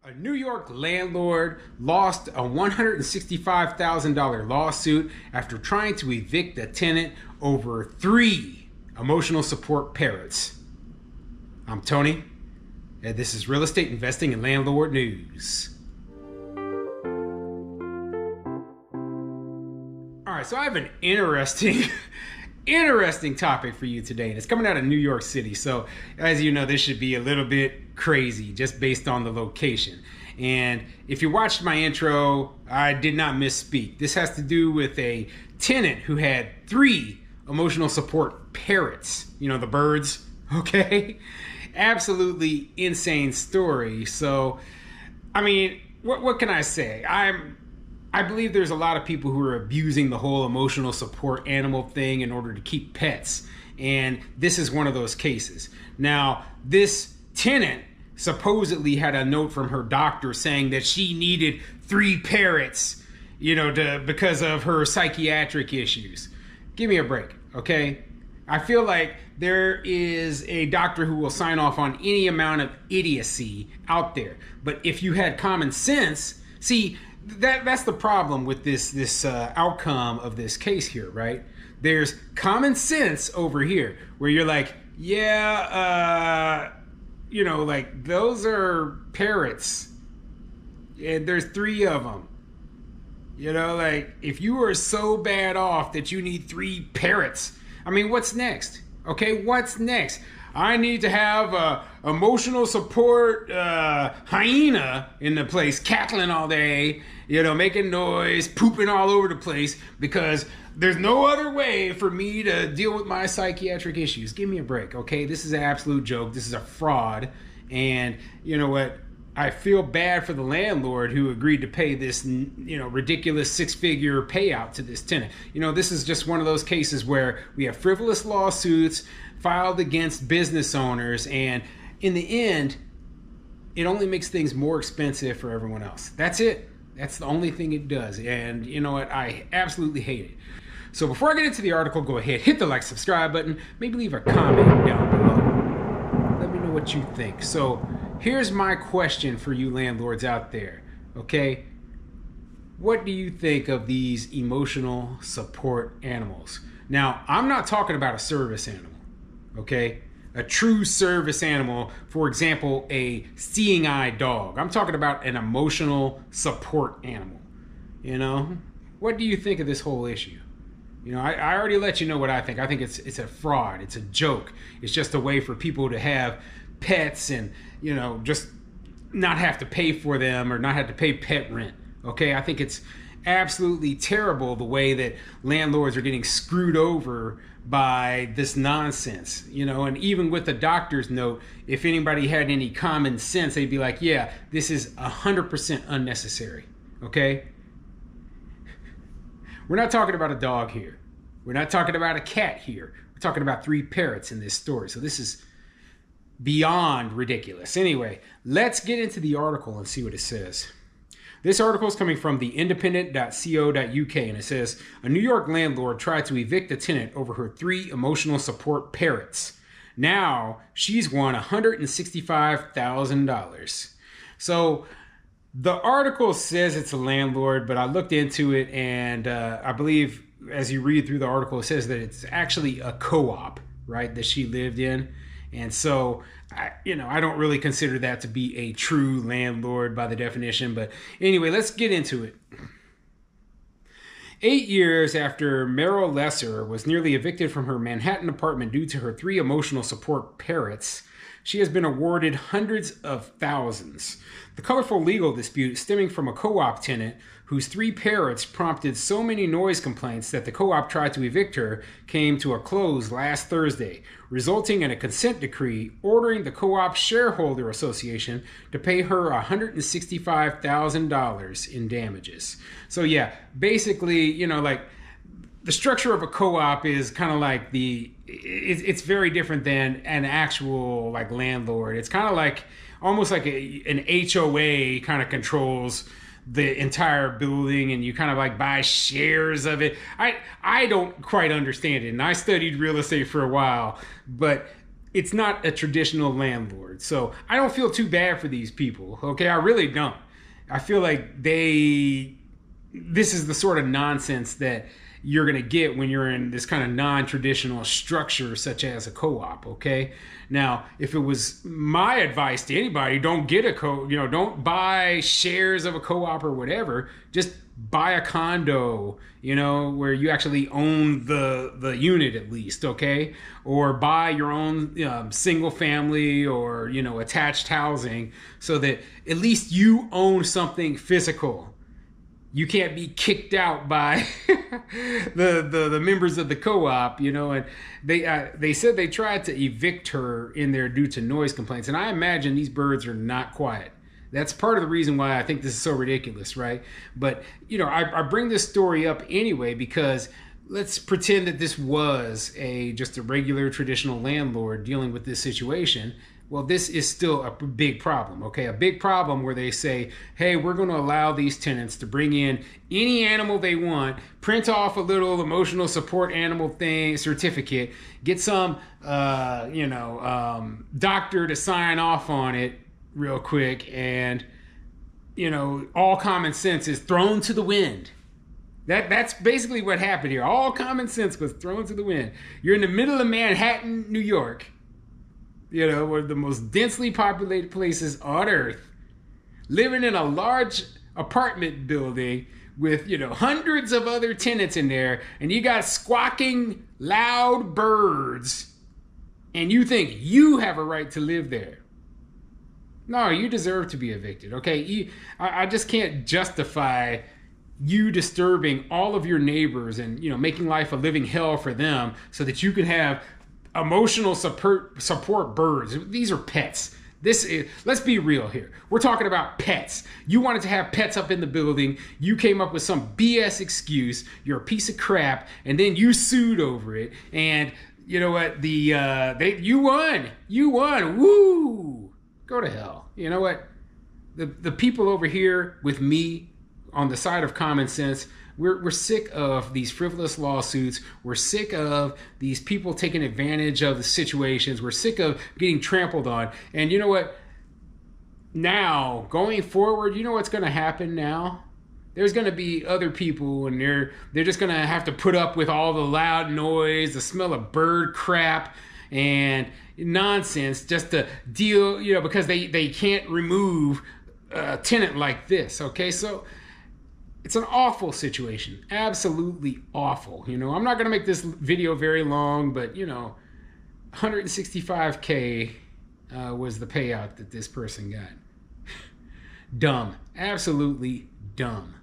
A New York landlord lost a $165,000 lawsuit after trying to evict a tenant over 3 emotional support parrots. I'm Tony, and this is Real Estate Investing and Landlord News. All right, so I have an interesting topic for you today, and it's coming out of New York City. So as you know, this should be a little bit crazy just based on the location. And if you watched my intro, I did not misspeak. This has to do with a tenant who had 3 emotional support parrots, you know, the birds. Okay, absolutely insane story. So I mean, what can I say? I believe there's a lot of people who are abusing the whole emotional support animal thing in order to keep pets. And this is one of those cases. Now, this tenant supposedly had a note from her doctor saying that she needed 3 parrots, you know, because of her psychiatric issues. Give me a break, okay? I feel like there is a doctor who will sign off on any amount of idiocy out there. But if you had common sense, see, that's the problem with this outcome of this case here, right? There's common sense over here where you're like, yeah, you know, like those are parrots and there's 3 of them. You know, like if you are so bad off that you need 3 parrots, I mean, what's next? Okay, what's next? I need to have a emotional support hyena in the place, cackling all day, you know, making noise, pooping all over the place, because there's no other way for me to deal with my psychiatric issues. Give me a break, okay? This is an absolute joke. This is a fraud. And you know what? I feel bad for the landlord who agreed to pay this, you know, ridiculous 6-figure payout to this tenant. You know, this is just one of those cases where we have frivolous lawsuits filed against business owners, and in the end, it only makes things more expensive for everyone else. That's it. That's the only thing it does. And you know what? I absolutely hate it. So before I get into the article, go ahead, hit the like, subscribe button, maybe leave a comment down below. Let me know what you think. So here's my question for you landlords out there, okay? What do you think of these emotional support animals? Now, I'm not talking about a service animal, okay? A true service animal, for example, a seeing eye dog. I'm talking about an emotional support animal, you know? What do you think of this whole issue? You know, I already let you know what I think. I think it's a fraud. It's a joke. It's just a way for people to have pets and, you know, just not have to pay for them or not have to pay pet rent. Okay, I think it's absolutely terrible the way that landlords are getting screwed over by this nonsense, you know. And even with the doctor's note, if anybody had any common sense, they'd be like, yeah, this is 100% unnecessary. Okay, we're not talking about a dog here. We're not talking about a cat here. We're talking about 3 parrots in this story. So this is beyond ridiculous. Anyway, let's get into the article and see what it says. This article is coming from theindependent.co.uk, and it says, a New York landlord tried to evict a tenant over her 3 emotional support parrots. Now she's won $165,000. So the article says it's a landlord, but I looked into it, and I believe as you read through the article, it says that it's actually a co-op, right, that she lived in. And so, you know, I don't really consider that to be a true landlord by the definition. But anyway, let's get into it. 8 years after Meryl Lesser was nearly evicted from her Manhattan apartment due to her 3 emotional support parrots, she has been awarded hundreds of thousands. The colorful legal dispute stemming from a co-op tenant whose 3 parrots prompted so many noise complaints that the co-op tried to evict her came to a close last Thursday, resulting in a consent decree ordering the co-op shareholder association to pay her $165,000 in damages. So yeah, basically, you know, like the structure of a co-op is kind of like it's very different than an actual like landlord. It's kind of like almost like an HOA kind of controls the entire building, and you kind of like buy shares of it. I don't quite understand it, and I studied real estate for a while, but it's not a traditional landlord. So I don't feel too bad for these people. Okay, I really don't. I feel like this is the sort of nonsense that you're going to get when you're in this kind of non-traditional structure such as a co-op. Okay, now if it was my advice to anybody, don't get don't buy shares of a co-op or whatever. Just buy a condo, where you actually own the unit at least. Okay, or buy your own single family or attached housing, so that at least you own something physical. You can't be kicked out by the members of the co-op, and they said they tried to evict her in there due to noise complaints. And I imagine these birds are not quiet. That's part of the reason why I think this is so ridiculous, right? But, I bring this story up anyway because let's pretend that this was just a regular traditional landlord dealing with this situation. Well, this is still a big problem, okay? A big problem where they say, hey, we're going to allow these tenants to bring in any animal they want, print off a little emotional support animal certificate, get some, doctor to sign off on it real quick, and, all common sense is thrown to the wind. That's basically what happened here. All common sense was thrown to the wind. You're in the middle of Manhattan, New York, one of the most densely populated places on earth, living in a large apartment building with, hundreds of other tenants in there, and you got squawking, loud birds, and you think you have a right to live there. No, you deserve to be evicted, okay? I just can't justify you disturbing all of your neighbors and, making life a living hell for them so that you can have emotional support birds. These are pets. Let's be real here. We're talking about pets. You wanted to have pets up in the building. You came up with some BS excuse. You're a piece of crap, and then you sued over it. And you know what? You won. You won. Woo! Go to hell. You know what? The people over here with me on the side of common sense, we're sick of these frivolous lawsuits. We're sick of these people taking advantage of the situations. We're sick of getting trampled on. And you know what? Now, going forward, you know what's going to happen now? There's going to be other people, and they're just going to have to put up with all the loud noise, the smell of bird crap, and nonsense just to deal, because they can't remove a tenant like this. Okay, so it's an awful situation. Absolutely awful. I'm not going to make this video very long, but, $165K was the payout that this person got. Dumb. Absolutely dumb.